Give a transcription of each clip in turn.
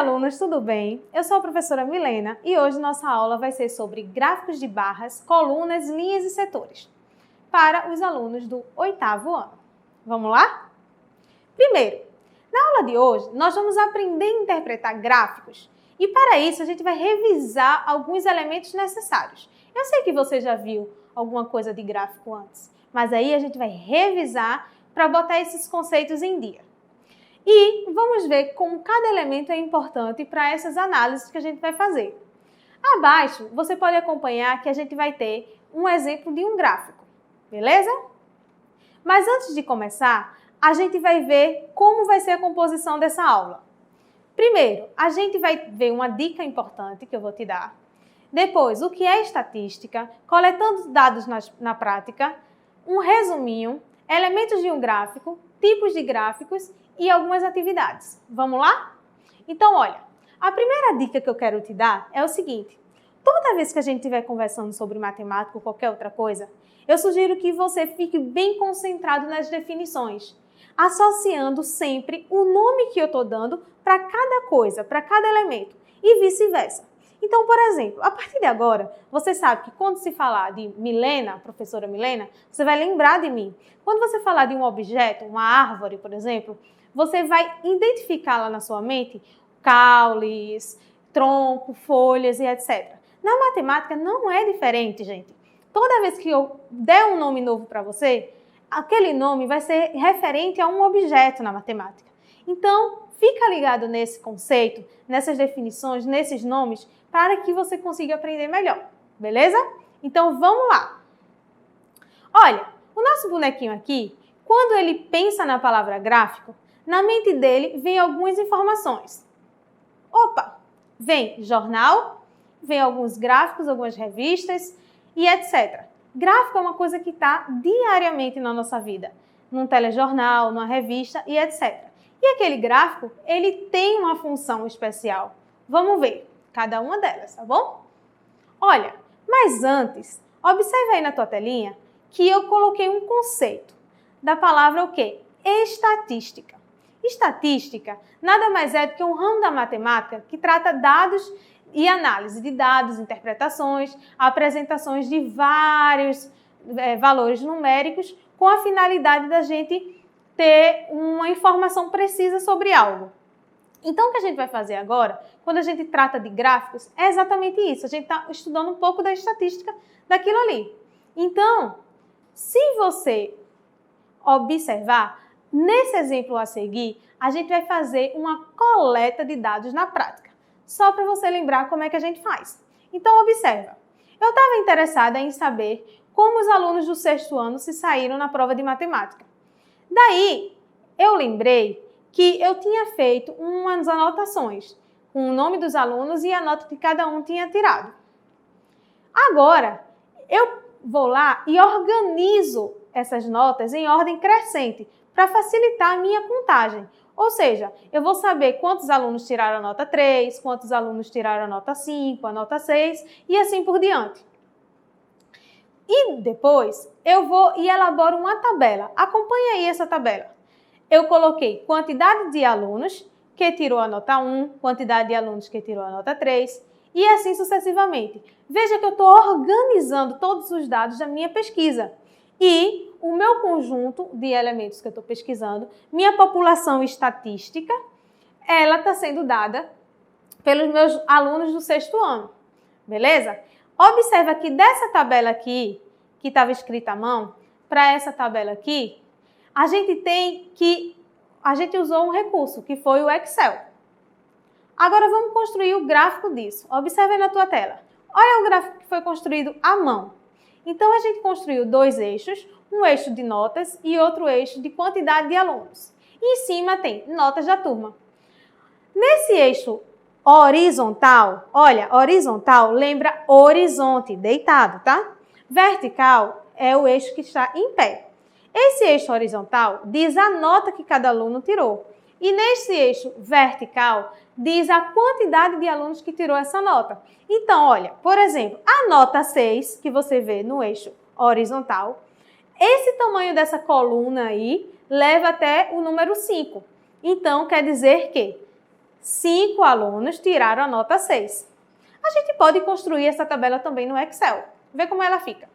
alunos, tudo bem? Eu sou a professora Milena e hoje nossa aula vai ser sobre gráficos de barras, colunas, linhas e setores para os alunos do 8º ano. Vamos lá? Primeiro, na aula de hoje nós vamos aprender a interpretar gráficos e para isso a gente vai revisar alguns elementos necessários. Eu sei que você já viu alguma coisa de gráfico antes, mas aí a gente vai revisar para botar esses conceitos em dia. E vamos ver como cada elemento é importante para essas análises que a gente vai fazer. Abaixo, você pode acompanhar que a gente vai ter um exemplo de um gráfico, beleza? Mas antes de começar, a gente vai ver como vai ser a composição dessa aula. Primeiro, a gente vai ver uma dica importante que eu vou te dar. Depois, o que é estatística, coletando dados na prática, um resuminho, elementos de um gráfico, tipos de gráficos e algumas atividades. Vamos lá? Então, olha, a primeira dica que eu quero te dar é o seguinte. Toda vez que a gente estiver conversando sobre matemática ou qualquer outra coisa, eu sugiro que você fique bem concentrado nas definições, associando sempre o nome que eu estou dando para cada coisa, para cada elemento e vice-versa. Então, por exemplo, a partir de agora, você sabe que quando se falar de Milena, professora Milena, você vai lembrar de mim. Quando você falar de um objeto, uma árvore, por exemplo, você vai identificar lá na sua mente caules, tronco, folhas e etc. Na matemática não é diferente, gente. Toda vez que eu der um nome novo para você, aquele nome vai ser referente a um objeto na matemática. Então, fica ligado nesse conceito, nessas definições, nesses nomes, para que você consiga aprender melhor, beleza? Então, vamos lá. Olha, o nosso bonequinho aqui, quando ele pensa na palavra gráfico, na mente dele vem algumas informações. Opa, vem jornal, vem alguns gráficos, algumas revistas e etc. Gráfico é uma coisa que está diariamente na nossa vida, num telejornal, numa revista e etc. E aquele gráfico, ele tem uma função especial. Vamos ver cada uma delas, tá bom? Olha, mas antes, observe aí na tua telinha que eu coloquei um conceito da palavra o quê? Estatística. Estatística nada mais é do que um ramo da matemática que trata dados e análise de dados, interpretações, apresentações de vários valores numéricos com a finalidade da gente ter uma informação precisa sobre algo. Então, o que a gente vai fazer agora, quando a gente trata de gráficos, é exatamente isso. A gente está estudando um pouco da estatística daquilo ali. Então, se você observar, nesse exemplo a seguir, a gente vai fazer uma coleta de dados na prática. Só para você lembrar como é que a gente faz. Então, observa. Eu estava interessada em saber como os alunos do 6º ano se saíram na prova de matemática. Daí, eu lembrei que eu tinha feito umas anotações com o nome dos alunos e a nota que cada um tinha tirado. Agora, eu vou lá e organizo essas notas em ordem crescente para facilitar a minha contagem. Ou seja, eu vou saber quantos alunos tiraram a nota 3, quantos alunos tiraram a nota 5, a nota 6 e assim por diante. E depois eu vou e elaboro uma tabela. Acompanhe aí essa tabela. Eu coloquei quantidade de alunos que tirou a nota 1, quantidade de alunos que tirou a nota 3 e assim sucessivamente. Veja que eu estou organizando todos os dados da minha pesquisa. E o meu conjunto de elementos que eu estou pesquisando, minha população estatística, ela está sendo dada pelos meus alunos do 6º ano. Beleza? Observa que dessa tabela aqui, que estava escrita à mão, para essa tabela aqui, a gente usou um recurso, que foi o Excel. Agora vamos construir o gráfico disso. Observe na tua tela. Olha o gráfico que foi construído à mão. Então, a gente construiu 2 eixos, um eixo de notas e outro eixo de quantidade de alunos. E em cima tem notas da turma. Nesse eixo horizontal, olha, horizontal lembra horizonte, deitado, tá? Vertical é o eixo que está em pé. Esse eixo horizontal diz a nota que cada aluno tirou. E nesse eixo vertical diz a quantidade de alunos que tirou essa nota. Então, olha, por exemplo, a nota 6, que você vê no eixo horizontal, esse tamanho dessa coluna aí leva até o número 5. Então, quer dizer que 5 alunos tiraram a nota 6. A gente pode construir essa tabela também no Excel. Vê como ela fica.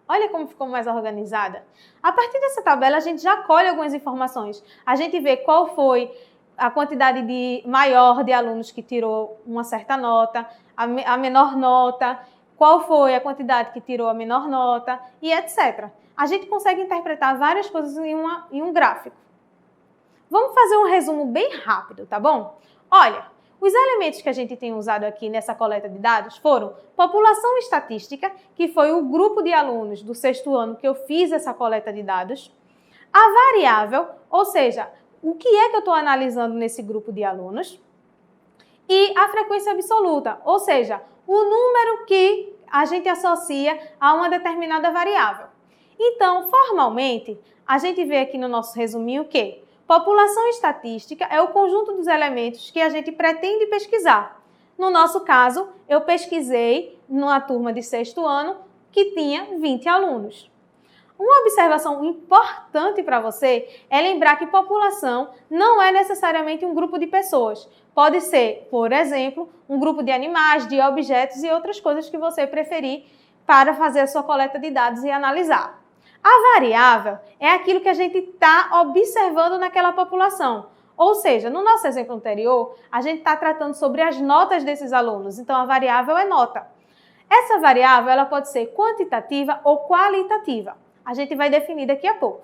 Olha como ficou mais organizada. A partir dessa tabela, a gente já colhe algumas informações. A gente vê qual foi a quantidade maior de alunos que tirou uma certa nota, a menor nota, qual foi a quantidade que tirou a menor nota e etc. A gente consegue interpretar várias coisas em um gráfico. Vamos fazer um resumo bem rápido, tá bom? Olha, os elementos que a gente tem usado aqui nessa coleta de dados foram população estatística, que foi o grupo de alunos do 6º ano que eu fiz essa coleta de dados, a variável, ou seja, o que é que eu estou analisando nesse grupo de alunos, e a frequência absoluta, ou seja, o número que a gente associa a uma determinada variável. Então, formalmente, a gente vê aqui no nosso resuminho que população estatística é o conjunto dos elementos que a gente pretende pesquisar. No nosso caso, eu pesquisei numa turma de 6º ano que tinha 20 alunos. Uma observação importante para você é lembrar que população não é necessariamente um grupo de pessoas. Pode ser, por exemplo, um grupo de animais, de objetos e outras coisas que você preferir para fazer a sua coleta de dados e analisar. A variável é aquilo que a gente está observando naquela população. Ou seja, no nosso exemplo anterior, a gente está tratando sobre as notas desses alunos. Então, a variável é nota. Essa variável ela pode ser quantitativa ou qualitativa. A gente vai definir daqui a pouco.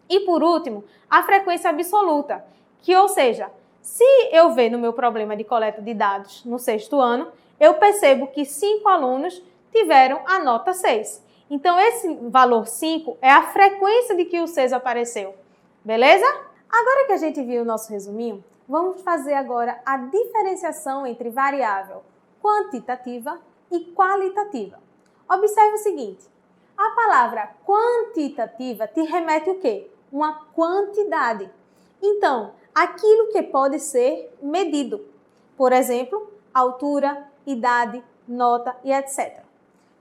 E por último, a frequência absoluta, que ou seja, se eu ver no meu problema de coleta de dados no 6º ano, eu percebo que 5 alunos tiveram a nota 6. Então, esse valor 5 é a frequência de que o 6 apareceu. Beleza? Agora que a gente viu o nosso resuminho, vamos fazer agora a diferenciação entre variável quantitativa e qualitativa. Observe o seguinte. A palavra quantitativa te remete o quê? Uma quantidade. Então, aquilo que pode ser medido. Por exemplo, altura, idade, nota e etc.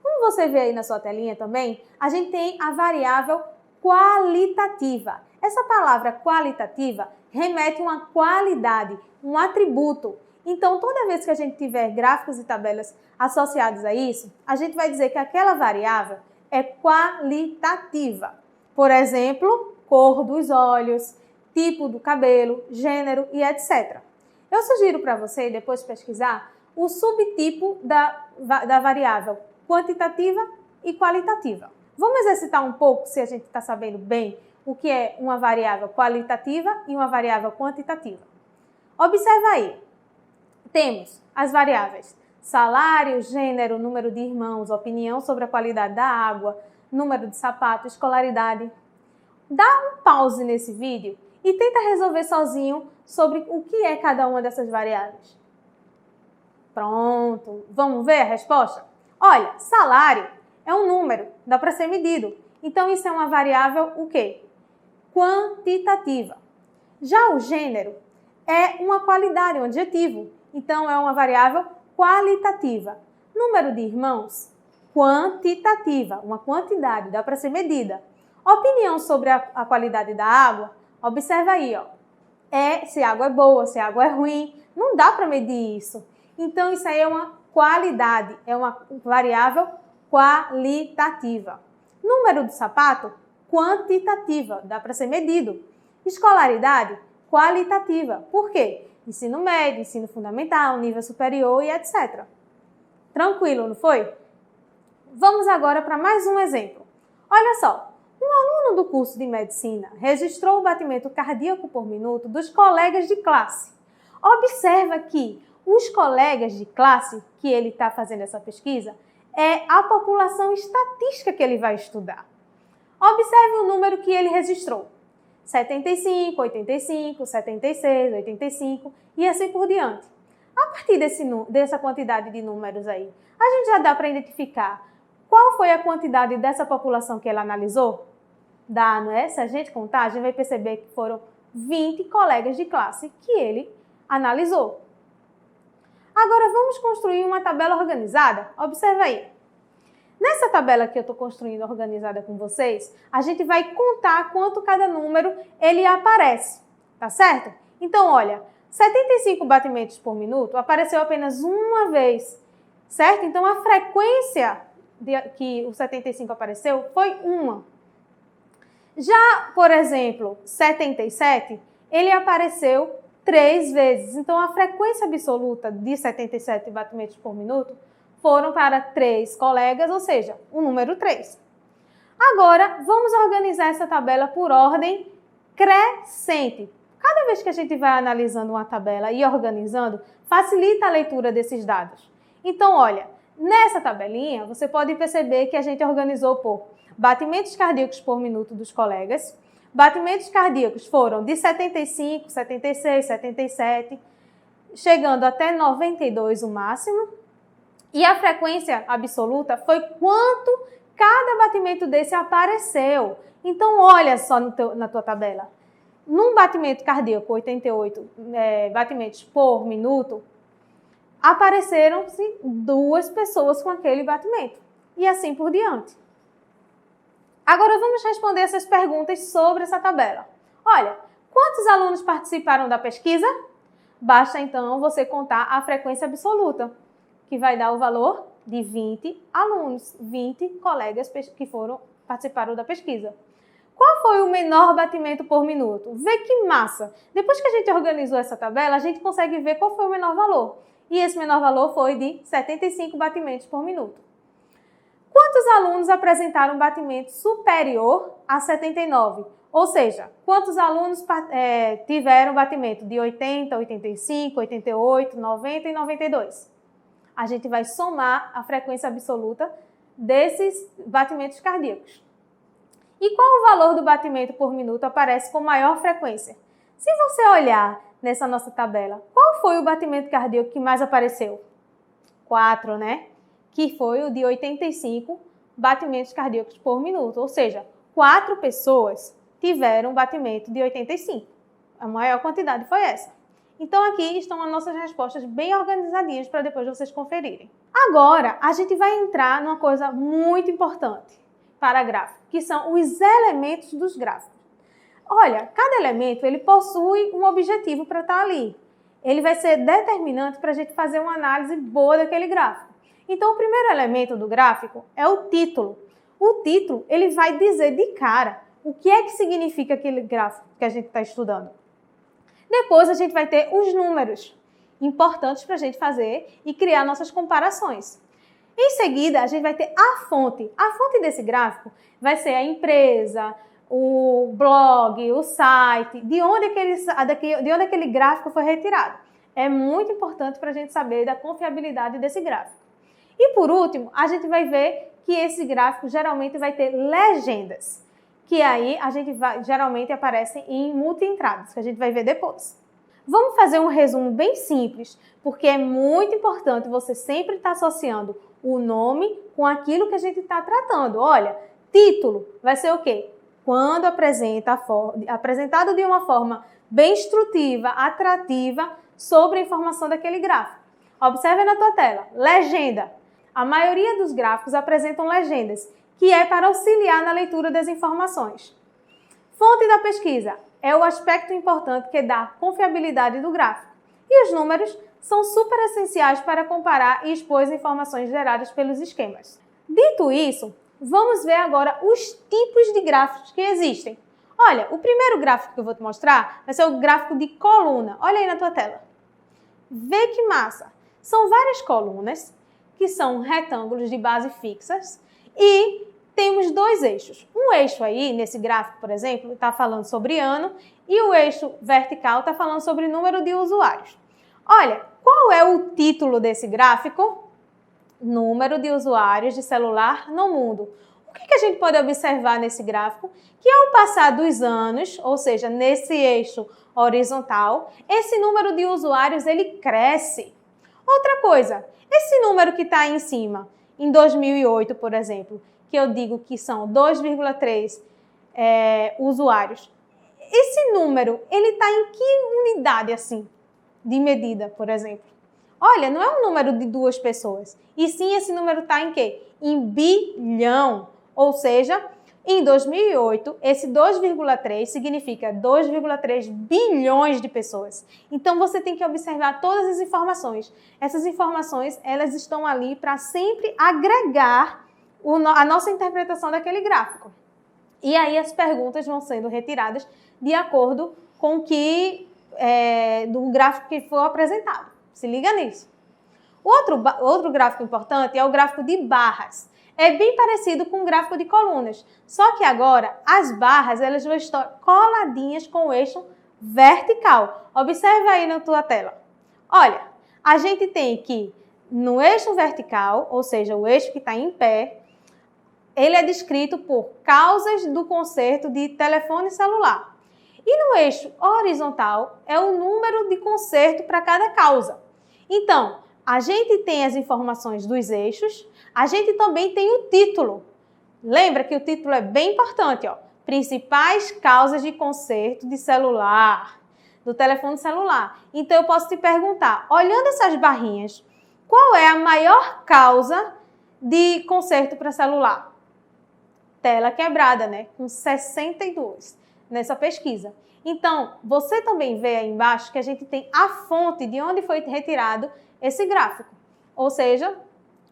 Como você vê aí na sua telinha também, a gente tem a variável qualitativa. Essa palavra qualitativa remete a uma qualidade, um atributo. Então, toda vez que a gente tiver gráficos e tabelas associados a isso, a gente vai dizer que aquela variável é qualitativa. Por exemplo, cor dos olhos, tipo do cabelo, gênero e etc. Eu sugiro para você depois pesquisar o subtipo da variável quantitativa e qualitativa. Vamos exercitar um pouco se a gente está sabendo bem o que é uma variável qualitativa e uma variável quantitativa. Observa aí. Temos as variáveis salário, gênero, número de irmãos, opinião sobre a qualidade da água, número de sapato, escolaridade. Dá um pause nesse vídeo e tenta resolver sozinho sobre o que é cada uma dessas variáveis. Pronto, vamos ver a resposta? Olha, salário é um número, dá para ser medido. Então, isso é uma variável o quê? Quantitativa. Já o gênero é uma qualidade, um adjetivo. Então, é uma variável qualitativa. Número de irmãos, quantitativa, uma quantidade, dá para ser medida. Opinião sobre a qualidade da água, observa aí, ó. Se a água é boa, se a água é ruim, não dá para medir isso. Então, isso aí é uma qualidade, é uma variável qualitativa. Número do sapato, quantitativa, dá para ser medido. Escolaridade, qualitativa. Por quê? Ensino médio, ensino fundamental, nível superior e etc. Tranquilo, não foi? Vamos agora para mais um exemplo. Olha só, um aluno do curso de medicina registrou o batimento cardíaco por minuto dos colegas de classe. Observa que os colegas de classe que ele está fazendo essa pesquisa é a população estatística que ele vai estudar. Observe o número que ele registrou. 75, 85, 76, 85 e assim por diante. A partir dessa quantidade de números aí, a gente já dá para identificar qual foi a quantidade dessa população que ele analisou? Dá, não é? Se a gente contar, a gente vai perceber que foram 20 colegas de classe que ele analisou. Agora vamos construir uma tabela organizada? Observa aí. Nessa tabela que eu estou construindo organizada com vocês, a gente vai contar quanto cada número ele aparece, tá certo? Então, olha, 75 batimentos por minuto apareceu apenas uma vez, certo? Então, a frequência que o 75 apareceu foi uma. Já, por exemplo, 77, ele apareceu 3 vezes. Então, a frequência absoluta de 77 batimentos por minuto foram para 3 colegas, ou seja, o número 3. Agora, vamos organizar essa tabela por ordem crescente. Cada vez que a gente vai analisando uma tabela e organizando, facilita a leitura desses dados. Então, olha, nessa tabelinha, você pode perceber que a gente organizou por batimentos cardíacos por minuto dos colegas. Batimentos cardíacos foram de 75, 76, 77, chegando até 92 o máximo. E a frequência absoluta foi quanto cada batimento desse apareceu. Então, olha só na tua tabela. Num batimento cardíaco, 88 batimentos por minuto, apareceram-se 2 pessoas com aquele batimento. E assim por diante. Agora vamos responder essas perguntas sobre essa tabela. Olha, quantos alunos participaram da pesquisa? Basta então você contar a frequência absoluta, que vai dar o valor de 20 alunos, 20 colegas que participaram da pesquisa. Qual foi o menor batimento por minuto? Vê que massa! Depois que a gente organizou essa tabela, a gente consegue ver qual foi o menor valor. E esse menor valor foi de 75 batimentos por minuto. Quantos alunos apresentaram batimento superior a 79? Ou seja, quantos alunos tiveram batimento de 80, 85, 88, 90 e 92? A gente vai somar a frequência absoluta desses batimentos cardíacos. E qual o valor do batimento por minuto aparece com maior frequência? Se você olhar nessa nossa tabela, qual foi o batimento cardíaco que mais apareceu? 4, né? Que foi o de 85 batimentos cardíacos por minuto. Ou seja, 4 pessoas tiveram um batimento de 85. A maior quantidade foi essa. Então, aqui estão as nossas respostas bem organizadinhas para depois vocês conferirem. Agora, a gente vai entrar numa coisa muito importante para gráfico, que são os elementos dos gráficos. Olha, cada elemento ele possui um objetivo para estar ali. Ele vai ser determinante para a gente fazer uma análise boa daquele gráfico. Então, o primeiro elemento do gráfico é o título. O título ele vai dizer de cara o que é que significa aquele gráfico que a gente está estudando. Depois, a gente vai ter os números importantes para a gente fazer e criar nossas comparações. Em seguida, a gente vai ter a fonte. A fonte desse gráfico vai ser a empresa, o blog, o site, de onde aquele gráfico foi retirado. É muito importante para a gente saber da confiabilidade desse gráfico. E por último, a gente vai ver que esse gráfico geralmente vai ter legendas, que aí geralmente aparecem em multi-entradas, que a gente vai ver depois. Vamos fazer um resumo bem simples, porque é muito importante você sempre estar associando o nome com aquilo que a gente está tratando. Olha, título vai ser o quê? Quando apresentado de uma forma bem instrutiva, atrativa, sobre a informação daquele gráfico. Observe na tua tela, legenda. A maioria dos gráficos apresentam legendas, que é para auxiliar na leitura das informações. Fonte da pesquisa é o aspecto importante que dá confiabilidade do gráfico. E os números são super essenciais para comparar e expor as informações geradas pelos esquemas. Dito isso, vamos ver agora os tipos de gráficos que existem. Olha, o primeiro gráfico que eu vou te mostrar vai ser o gráfico de coluna. Olha aí na tua tela. Vê que massa! São várias colunas que são retângulos de base fixas e temos 2 eixos. Um eixo aí, nesse gráfico, por exemplo, está falando sobre ano e o eixo vertical está falando sobre número de usuários. Olha, qual é o título desse gráfico? Número de usuários de celular no mundo. O que a gente pode observar nesse gráfico? Que ao passar dos anos, ou seja, nesse eixo horizontal, esse número de usuários ele cresce. Outra coisa, esse número que está aí em cima, em 2008, por exemplo, que eu digo que são 2,3 usuários, esse número, ele está em que unidade assim, de medida, por exemplo? Olha, não é um número de 2 pessoas, e sim esse número está em quê? Em bilhão, ou seja, Em 2008, esse 2,3 significa 2,3 bilhões de pessoas. Então, você tem que observar todas as informações. Essas informações, elas estão ali para sempre agregar a nossa interpretação daquele gráfico. E aí, as perguntas vão sendo retiradas de acordo com do gráfico que for apresentado. Se liga nisso. Outro gráfico importante é o gráfico de barras. É bem parecido com o gráfico de colunas, só que agora as barras elas vão estar coladinhas com o eixo vertical. Observa aí na tua tela. Olha, a gente tem que no eixo vertical, ou seja, o eixo que está em pé, ele é descrito por causas do conserto de telefone celular. E no eixo horizontal é o número de conserto para cada causa. Então, a gente tem as informações dos eixos, a gente também tem o título. Lembra que o título é bem importante, ó. Principais causas de conserto de celular, do telefone celular. Então, eu posso te perguntar, olhando essas barrinhas, qual é a maior causa de conserto para celular? Tela quebrada, né? Com 62 nessa pesquisa. Então, você também vê aí embaixo que a gente tem a fonte de onde foi retirado esse gráfico. Ou seja,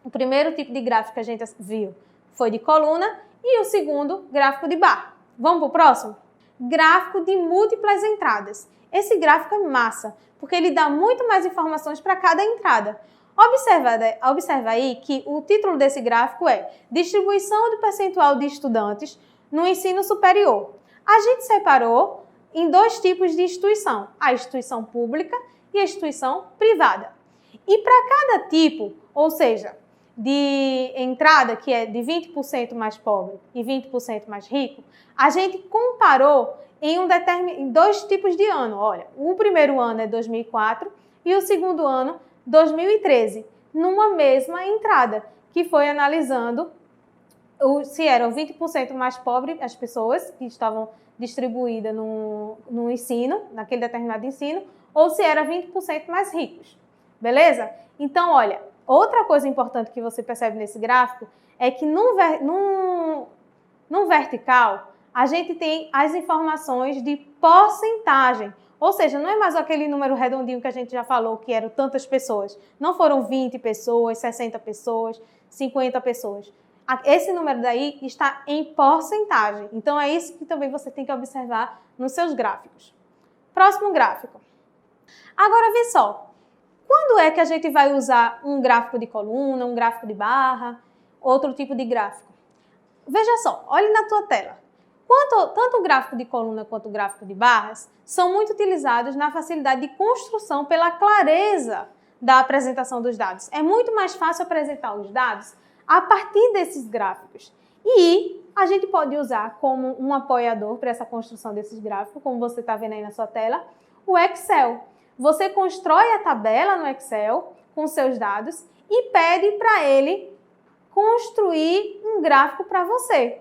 o primeiro tipo de gráfico que a gente viu foi de coluna e o segundo, gráfico de barra. Vamos para o próximo? Gráfico de múltiplas entradas. Esse gráfico é massa, porque ele dá muito mais informações para cada entrada. Observa aí que o título desse gráfico é Distribuição do percentual de estudantes no ensino superior. A gente separou em dois tipos de instituição, a instituição pública e a instituição privada. E para cada tipo, ou seja, de entrada, que é de 20% mais pobre e 20% mais rico, a gente comparou em dois tipos de ano. Olha, o primeiro ano é 2004 e o segundo ano, 2013, numa mesma entrada, que foi analisando se eram 20% mais pobres as pessoas que estavam distribuídas no ensino, naquele determinado ensino, ou se era 20% mais ricos. Beleza? Então, olha, outra coisa importante que você percebe nesse gráfico é que no vertical, a gente tem as informações de porcentagem. Ou seja, não é mais aquele número redondinho que a gente já falou, que eram tantas pessoas. Não foram 20 pessoas, 60 pessoas, 50 pessoas. Esse número daí está em porcentagem. Então, é isso que também você tem que observar nos seus gráficos. Próximo gráfico. Agora, vê só. Quando é que a gente vai usar um gráfico de coluna, um gráfico de barra, outro tipo de gráfico? Veja só, olhe na tua tela. Tanto o gráfico de coluna quanto o gráfico de barras são muito utilizados na facilidade de construção pela clareza da apresentação dos dados. É muito mais fácil apresentar os dados a partir desses gráficos. E a gente pode usar como um apoiador para essa construção desses gráficos, como você está vendo aí na sua tela, o Excel. Você constrói a tabela no Excel com seus dados e pede para ele construir um gráfico para você.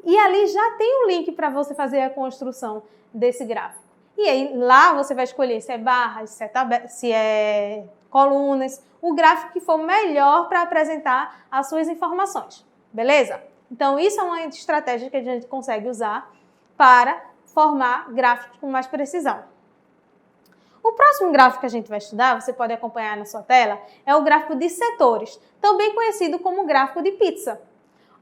E ali já tem um link para você fazer a construção desse gráfico. E aí lá você vai escolher se é barras, se é colunas, o gráfico que for melhor para apresentar as suas informações. Beleza? Então isso é uma estratégia que a gente consegue usar para formar gráficos com mais precisão. O próximo gráfico que a gente vai estudar, você pode acompanhar na sua tela, é o gráfico de setores, também conhecido como gráfico de pizza.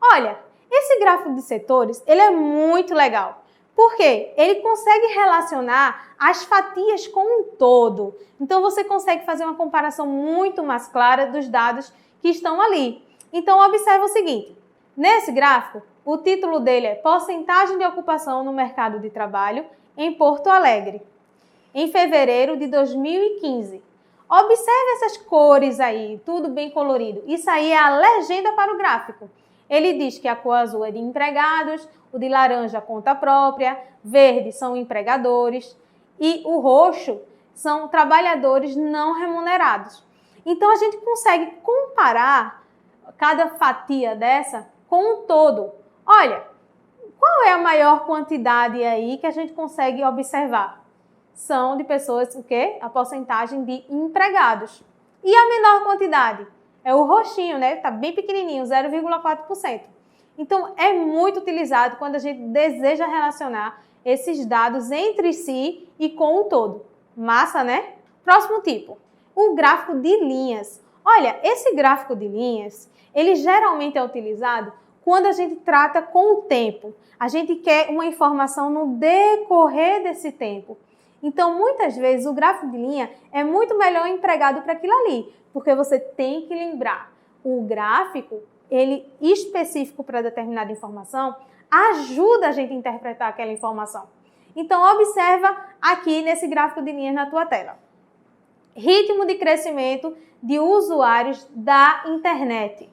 Olha, esse gráfico de setores, ele é muito legal, porque ele consegue relacionar as fatias com um todo. Então, você consegue fazer uma comparação muito mais clara dos dados que estão ali. Então, observe o seguinte, nesse gráfico, o título dele é Porcentagem de Ocupação no Mercado de Trabalho em Porto Alegre, em fevereiro de 2015. Observe essas cores aí, tudo bem colorido. Isso aí é a legenda para o gráfico. Ele diz que a cor azul é de empregados, o de laranja conta própria, verde são empregadores e o roxo são trabalhadores não remunerados. Então, a gente consegue comparar cada fatia dessa com um todo. Olha, qual é a maior quantidade aí que a gente consegue observar? São de pessoas, o quê? A porcentagem de empregados. E a menor quantidade? É o roxinho, né? Tá bem pequenininho, 0,4%. Então, é muito utilizado quando a gente deseja relacionar esses dados entre si e com o todo. Massa, né? Próximo tipo, o gráfico de linhas. Olha, esse gráfico de linhas, ele geralmente é utilizado quando a gente trata com o tempo. A gente quer uma informação no decorrer desse tempo. Então, muitas vezes, o gráfico de linha é muito melhor empregado para aquilo ali, porque você tem que lembrar, o gráfico, ele específico para determinada informação, ajuda a gente a interpretar aquela informação. Então, observa aqui nesse gráfico de linhas na tua tela. Ritmo de crescimento de usuários da internet.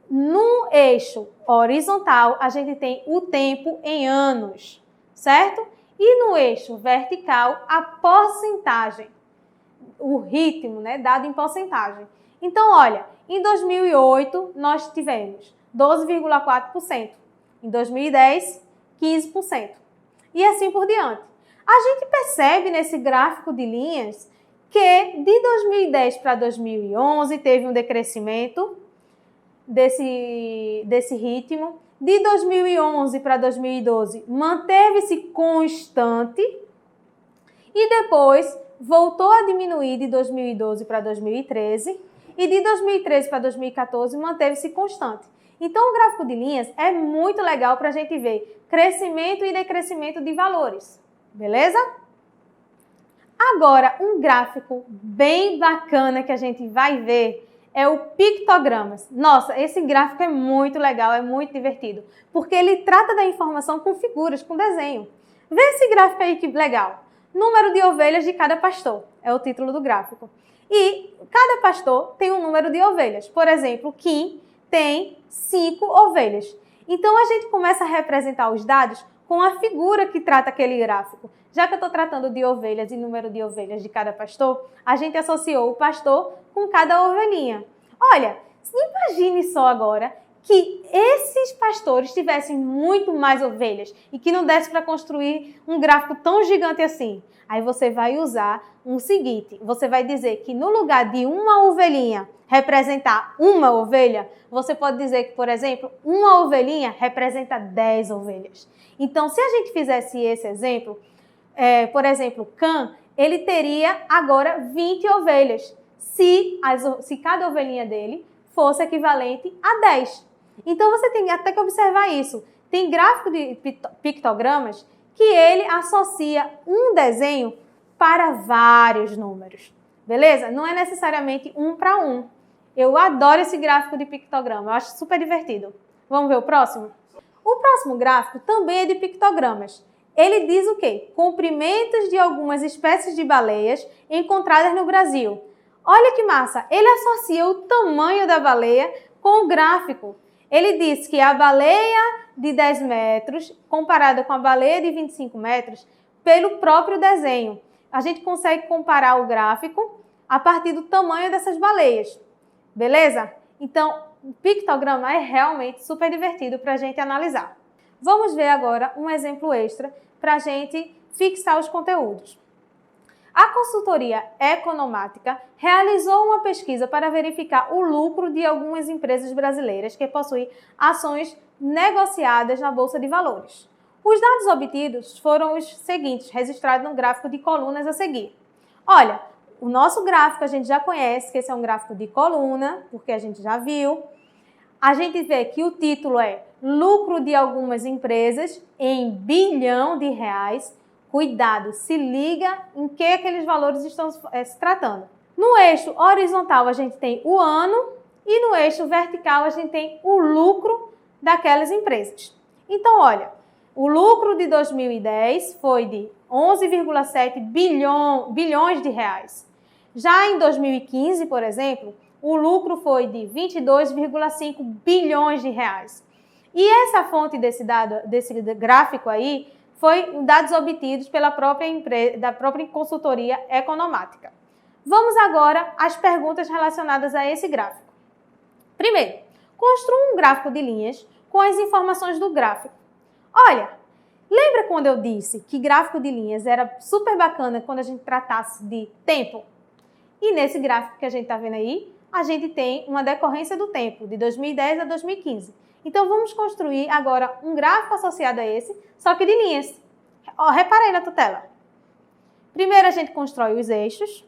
No eixo horizontal, a gente tem o tempo em anos, certo? E no eixo vertical, a porcentagem, o ritmo, né, dado em porcentagem. Então, olha, em 2008, nós tivemos 12,4%. Em 2010, 15%. E assim por diante. A gente percebe nesse gráfico de linhas que de 2010 para 2011 teve um decrescimento desse ritmo. De 2011 para 2012 manteve-se constante e depois voltou a diminuir de 2012 para 2013 e de 2013 para 2014 manteve-se constante. Então, o gráfico de linhas é muito legal para a gente ver crescimento e decrescimento de valores, beleza? Agora, um gráfico bem bacana que a gente vai ver é o pictogramas. Nossa, esse gráfico é muito legal, é muito divertido, porque ele trata da informação com figuras, com desenho. Vê esse gráfico aí que legal. Número de ovelhas de cada pastor, é o título do gráfico. E cada pastor tem um número de ovelhas. Por exemplo, Kim tem 5 ovelhas. Então, a gente começa a representar os dados com a figura que trata aquele gráfico. Já que eu estou tratando de ovelhas e número de ovelhas de cada pastor, a gente associou o pastor com cada ovelhinha. Olha, imagine só agora que esses pastores tivessem muito mais ovelhas e que não desse para construir um gráfico tão gigante assim. Aí você vai usar o seguinte, você vai dizer que no lugar de uma ovelhinha representar uma ovelha, você pode dizer que, por exemplo, uma ovelhinha representa 10 ovelhas. Então, se a gente fizesse esse exemplo, por exemplo, Cã, ele teria agora 20 ovelhas, se cada ovelhinha dele fosse equivalente a 10. Então, você tem até que observar isso. Tem gráfico de pictogramas que ele associa um desenho para vários números, beleza? Não é necessariamente um para um. Eu adoro esse gráfico de pictograma, eu acho super divertido. Vamos ver o próximo? O próximo gráfico também é de pictogramas. Ele diz o quê? Comprimentos de algumas espécies de baleias encontradas no Brasil. Olha que massa! Ele associa o tamanho da baleia com o gráfico. Ele diz que a baleia de 10 metros, comparada com a baleia de 25 metros, pelo próprio desenho. A gente consegue comparar o gráfico a partir do tamanho dessas baleias. Beleza? Então, o pictograma é realmente super divertido para a gente analisar. Vamos ver agora um exemplo extra para a gente fixar os conteúdos. A consultoria Economática realizou uma pesquisa para verificar o lucro de algumas empresas brasileiras que possuem ações negociadas na Bolsa de Valores. Os dados obtidos foram os seguintes, registrados no gráfico de colunas a seguir. Olha, o nosso gráfico a gente já conhece, que esse é um gráfico de coluna, porque a gente já viu. A gente vê que o título é Lucro de algumas empresas em bilhão de reais. Cuidado, se liga em que aqueles valores estão se tratando. No eixo horizontal a gente tem o ano e no eixo vertical a gente tem o lucro daquelas empresas. Então, olha, o lucro de 2010 foi de 11,7 bilhões de reais. Já em 2015, por exemplo, o lucro foi de 22,5 bilhões de reais. E essa fonte desse gráfico aí foi dados obtidos pela da própria consultoria Economática. Vamos agora às perguntas relacionadas a esse gráfico. Primeiro, construa um gráfico de linhas com as informações do gráfico. Olha, lembra quando eu disse que gráfico de linhas era super bacana quando a gente tratasse de tempo? E nesse gráfico que a gente está vendo aí, a gente tem uma decorrência do tempo, de 2010 a 2015. Então, vamos construir agora um gráfico associado a esse, só que de linhas. Ó, repara aí na tua tela. Primeiro, a gente constrói os eixos.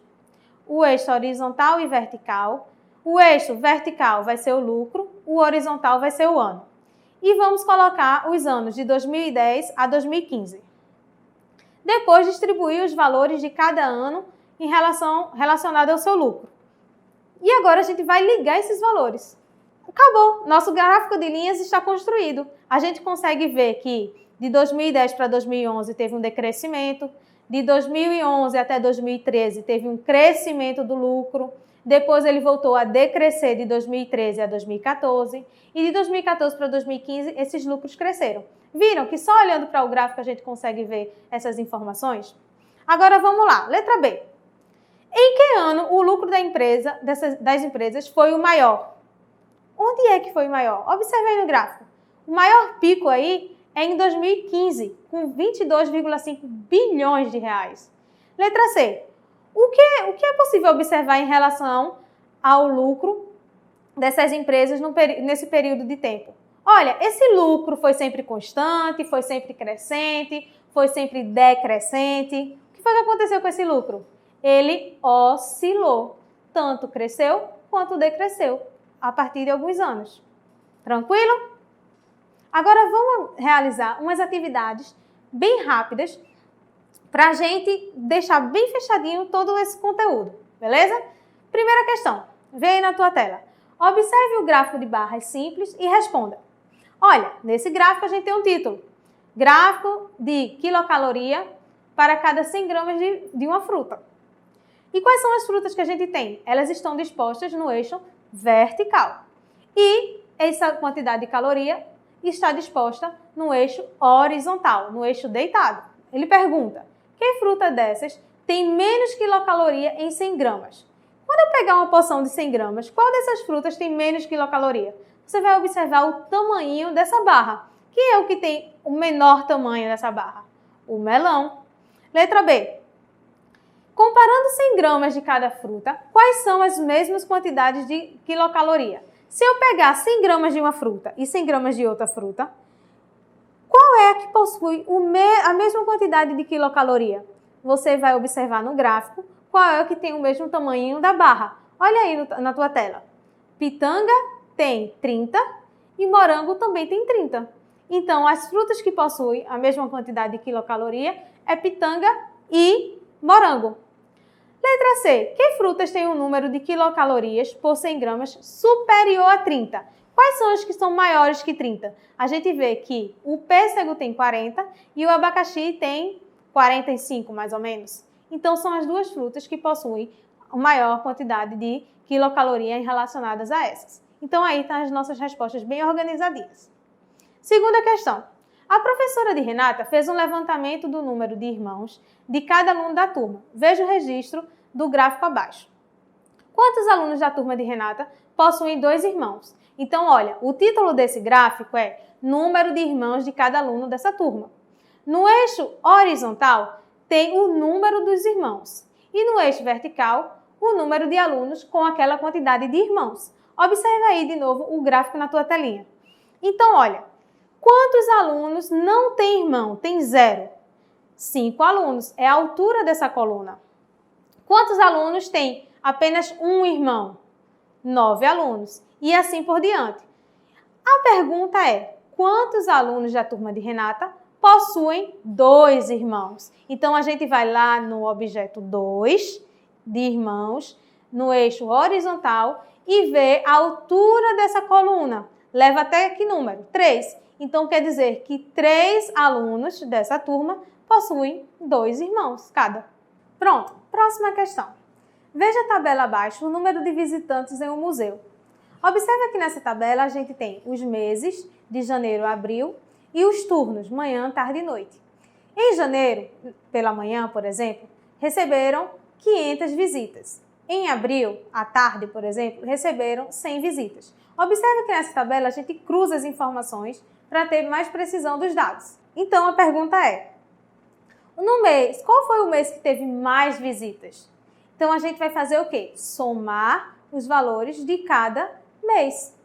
O eixo horizontal e vertical. O eixo vertical vai ser o lucro, o horizontal vai ser o ano. E vamos colocar os anos de 2010 a 2015. Depois, distribuir os valores de cada ano relacionado ao seu lucro. E agora a gente vai ligar esses valores. Acabou! Nosso gráfico de linhas está construído. A gente consegue ver que de 2010 para 2011 teve um decrescimento, de 2011 até 2013 teve um crescimento do lucro, depois ele voltou a decrescer de 2013 a 2014 e de 2014 para 2015 esses lucros cresceram. Viram que só olhando para o gráfico a gente consegue ver essas informações? Agora vamos lá, letra B. Em que ano o lucro das empresas foi o maior? Onde é que foi o maior? Observe aí no gráfico. O maior pico aí é em 2015, com 22,5 bilhões de reais. Letra C. O que é possível observar em relação ao lucro dessas empresas nesse período de tempo? Olha, esse lucro foi sempre constante, foi sempre crescente, foi sempre decrescente. O que foi que aconteceu com esse lucro? Ele oscilou. Tanto cresceu quanto decresceu a partir de alguns anos. Tranquilo? Agora vamos realizar umas atividades bem rápidas para a gente deixar bem fechadinho todo esse conteúdo, beleza? Primeira questão, vê aí na tua tela. Observe o gráfico de barras simples e responda. Olha, nesse gráfico a gente tem um título. Gráfico de quilocaloria para cada 100 gramas de uma fruta. E quais são as frutas que a gente tem? Elas estão dispostas no eixo vertical. E essa quantidade de caloria está disposta no eixo horizontal, no eixo deitado. Ele pergunta, que fruta dessas tem menos quilocaloria em 100 gramas? Quando eu pegar uma porção de 100 gramas, qual dessas frutas tem menos quilocaloria? Você vai observar o tamanho dessa barra. Quem é o que tem o menor tamanho dessa barra? O melão. Letra B. Comparando 100 gramas de cada fruta, quais são as mesmas quantidades de quilocaloria? Se eu pegar 100 gramas de uma fruta e 100 gramas de outra fruta, qual é a que possui a mesma quantidade de quilocaloria? Você vai observar no gráfico qual é o que tem o mesmo tamanho da barra. Olha aí na tua tela. Pitanga tem 30 e morango também tem 30. Então, as frutas que possuem a mesma quantidade de quilocaloria é pitanga e morango. Letra C. Que frutas têm um número de quilocalorias por 100 gramas superior a 30? Quais são as que são maiores que 30? A gente vê que o pêssego tem 40 e o abacaxi tem 45, mais ou menos. Então, são as duas frutas que possuem a maior quantidade de quilocalorias relacionadas a essas. Então, aí estão as nossas respostas bem organizadinhas. Segunda questão. A professora de Renata fez um levantamento do número de irmãos de cada aluno da turma. Veja o registro do gráfico abaixo. Quantos alunos da turma de Renata possuem 2 irmãos? Então, olha, o título desse gráfico é número de irmãos de cada aluno dessa turma. No eixo horizontal, tem o número dos irmãos. E no eixo vertical, o número de alunos com aquela quantidade de irmãos. Observe aí de novo o gráfico na tua telinha. Então, olha, quantos alunos não têm irmão? Tem 0. 5 alunos. É a altura dessa coluna. Quantos alunos têm apenas um irmão? 9 alunos. E assim por diante. A pergunta é, quantos alunos da turma de Renata possuem 2 irmãos? Então, a gente vai lá no objeto 2 de irmãos, no eixo horizontal, e vê a altura dessa coluna. Leva até que número? 3. Então, quer dizer que 3 alunos dessa turma possuem 2 irmãos cada. Pronto, próxima questão. Veja a tabela abaixo o número de visitantes em um museu. Observe que nessa tabela a gente tem os meses de janeiro a abril e os turnos, manhã, tarde e noite. Em janeiro, pela manhã, por exemplo, receberam 500 visitas. Em abril, à tarde, por exemplo, receberam 100 visitas. Observe que nessa tabela a gente cruza as informações para ter mais precisão dos dados. Então, a pergunta é, no mês, qual foi o mês que teve mais visitas? Então, a gente vai fazer o quê? Somar os valores de cada mês.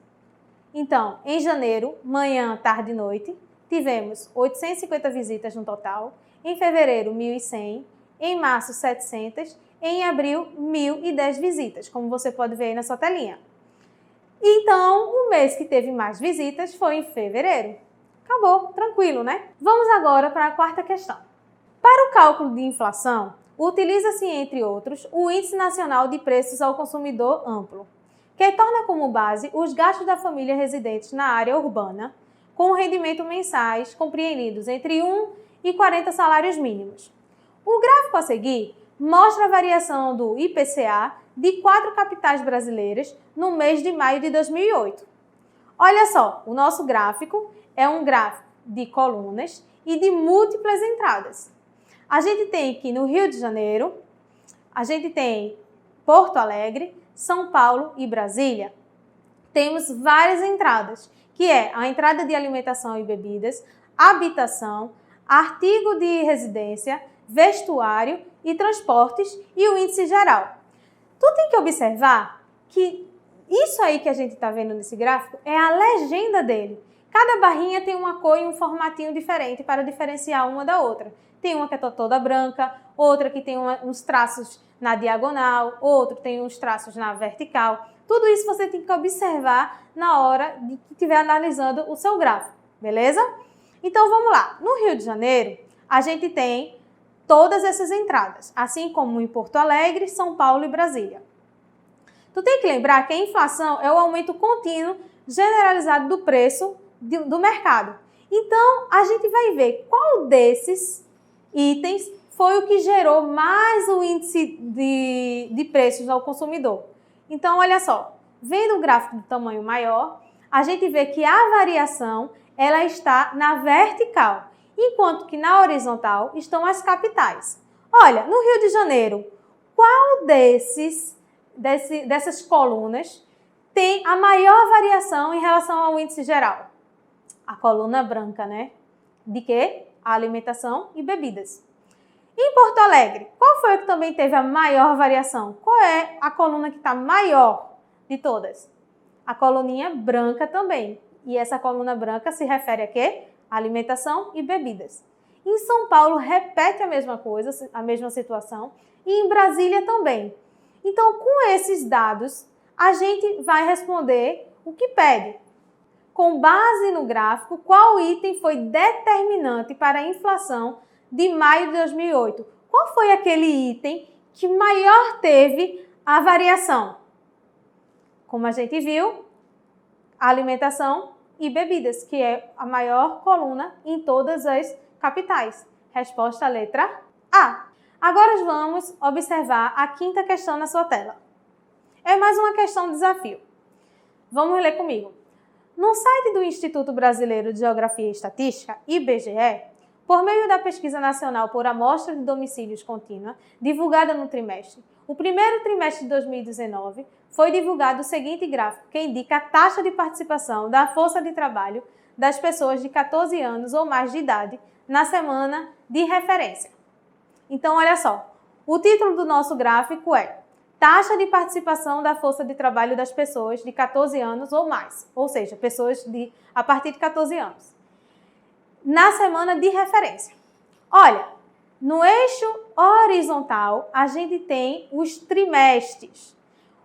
Então, em janeiro, manhã, tarde e noite, tivemos 850 visitas no total. Em fevereiro, 1.100. Em março, 700. Em abril, 1.010 visitas, como você pode ver aí na sua telinha. Então, o mês que teve mais visitas foi em fevereiro. Acabou, tranquilo, né? Vamos agora para a quarta questão. Para o cálculo de inflação, utiliza-se, entre outros, o Índice Nacional de Preços ao Consumidor Amplo, que torna como base os gastos da família residentes na área urbana, com rendimento mensais compreendidos entre 1 e 40 salários mínimos. O gráfico a seguir mostra a variação do IPCA de 4 capitais brasileiras no mês de maio de 2008. Olha só, o nosso gráfico é um gráfico de colunas e de múltiplas entradas. A gente tem aqui no Rio de Janeiro, a gente tem Porto Alegre, São Paulo e Brasília. Temos várias entradas, que é a entrada de alimentação e bebidas, habitação, artigo de residência, vestuário e transportes e o índice geral. Tu tem que observar que isso aí que a gente está vendo nesse gráfico é a legenda dele. Cada barrinha tem uma cor e um formatinho diferente para diferenciar uma da outra. Tem uma que é toda branca, outra que tem uns traços na diagonal, outro tem uns traços na vertical. Tudo isso você tem que observar na hora de que estiver analisando o seu gráfico, beleza? Então vamos lá. No Rio de Janeiro, a gente tem todas essas entradas, assim como em Porto Alegre, São Paulo e Brasília. Tu tem que lembrar que a inflação é o aumento contínuo generalizado do preço do mercado. Então, a gente vai ver qual desses itens foi o que gerou mais o índice de preços ao consumidor. Então, olha só, vendo o gráfico do tamanho maior, a gente vê que a variação ela está na vertical, enquanto que na horizontal estão as capitais. Olha, no Rio de Janeiro, qual dessas colunas tem a maior variação em relação ao índice geral? A coluna branca, né? De quê? A alimentação e bebidas. Em Porto Alegre, qual foi o que também teve a maior variação? Qual é a coluna que está maior de todas? A coluninha branca também. E essa coluna branca se refere a quê? Alimentação e bebidas. Em São Paulo, repete a mesma coisa, a mesma situação. E em Brasília também. Então, com esses dados, a gente vai responder o que pede. Com base no gráfico, qual item foi determinante para a inflação de maio de 2008? Qual foi aquele item que maior teve a variação? Como a gente viu, alimentação e bebidas, que é a maior coluna em todas as capitais. Resposta letra A. Agora vamos observar a quinta questão na sua tela. É mais uma questão de desafio. Vamos ler comigo. No site do Instituto Brasileiro de Geografia e Estatística, IBGE, por meio da Pesquisa Nacional por Amostra de Domicílios Contínua, divulgada no trimestre, o primeiro trimestre de 2019, foi divulgado o seguinte gráfico, que indica a taxa de participação da força de trabalho das pessoas de 14 anos ou mais de idade na semana de referência. Então, olha só, o título do nosso gráfico é Taxa de participação da força de trabalho das pessoas de 14 anos ou mais, ou seja, pessoas a partir de 14 anos, na semana de referência. Olha, no eixo horizontal, a gente tem os trimestres.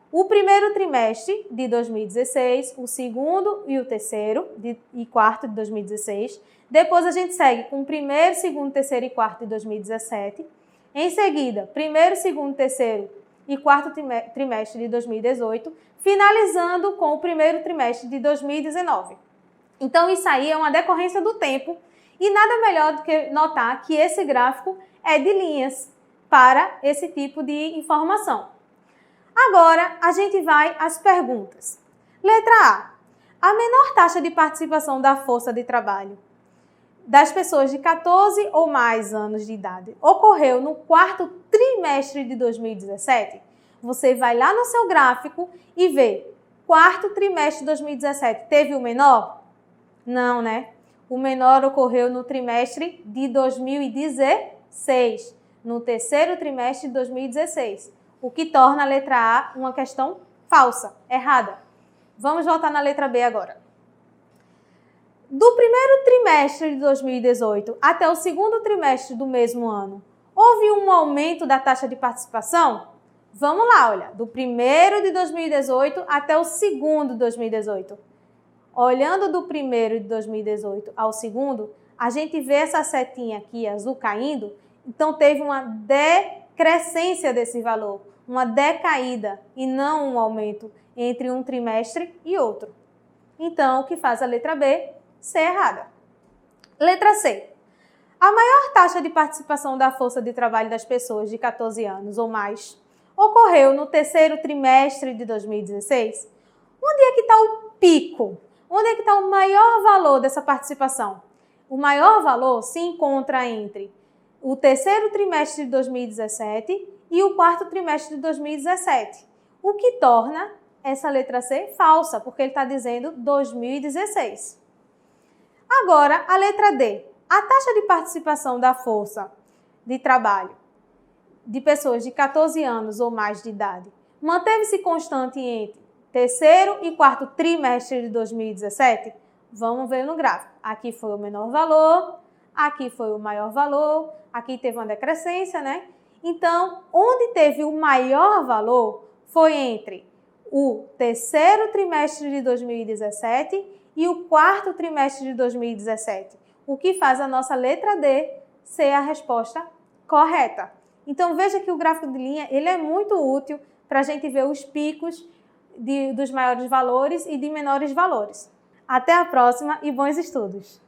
O primeiro trimestre de 2016, o segundo e o terceiro e quarto de 2016. Depois a gente segue com o primeiro, segundo, terceiro e quarto de 2017. Em seguida, primeiro, segundo, terceiro e quarto trimestre de 2018, finalizando com o primeiro trimestre de 2019. Então, isso aí é uma decorrência do tempo e nada melhor do que notar que esse gráfico é de linhas para esse tipo de informação. Agora, a gente vai às perguntas. Letra A. A menor taxa de participação da força de trabalho das pessoas de 14 ou mais anos de idade ocorreu no quarto trimestre de 2017? Você vai lá no seu gráfico e vê, quarto trimestre de 2017 teve o menor? Não, né? O menor ocorreu no trimestre de 2016, no terceiro trimestre de 2016, o que torna a letra A uma questão falsa, errada. Vamos voltar na letra B agora. Do primeiro trimestre de 2018 até o segundo trimestre do mesmo ano, houve um aumento da taxa de participação? Vamos lá, olha, do primeiro de 2018 até o segundo de 2018. Olhando do primeiro de 2018 ao segundo, a gente vê essa setinha aqui azul caindo, então teve uma decrescência desse valor, uma decaída e não um aumento entre um trimestre e outro. Então, o que faz a letra B ser errada. Letra C. A maior taxa de participação da força de trabalho das pessoas de 14 anos ou mais ocorreu no terceiro trimestre de 2016. Onde é que está o pico? Onde é que está o maior valor dessa participação? O maior valor se encontra entre o terceiro trimestre de 2017 e o quarto trimestre de 2017, o que torna essa letra C falsa, porque ele está dizendo 2016. Agora, a letra D. A taxa de participação da força de trabalho de pessoas de 14 anos ou mais de idade manteve-se constante entre terceiro e quarto trimestre de 2017? Vamos ver no gráfico. Aqui foi o menor valor, aqui foi o maior valor, aqui teve uma decrescência, né? Então, onde teve o maior valor foi entre o terceiro trimestre de 2017 e o quarto trimestre de 2017, o que faz a nossa letra D ser a resposta correta. Então, veja que o gráfico de linha ele é muito útil para a gente ver os picos dos maiores valores e de menores valores. Até a próxima e bons estudos!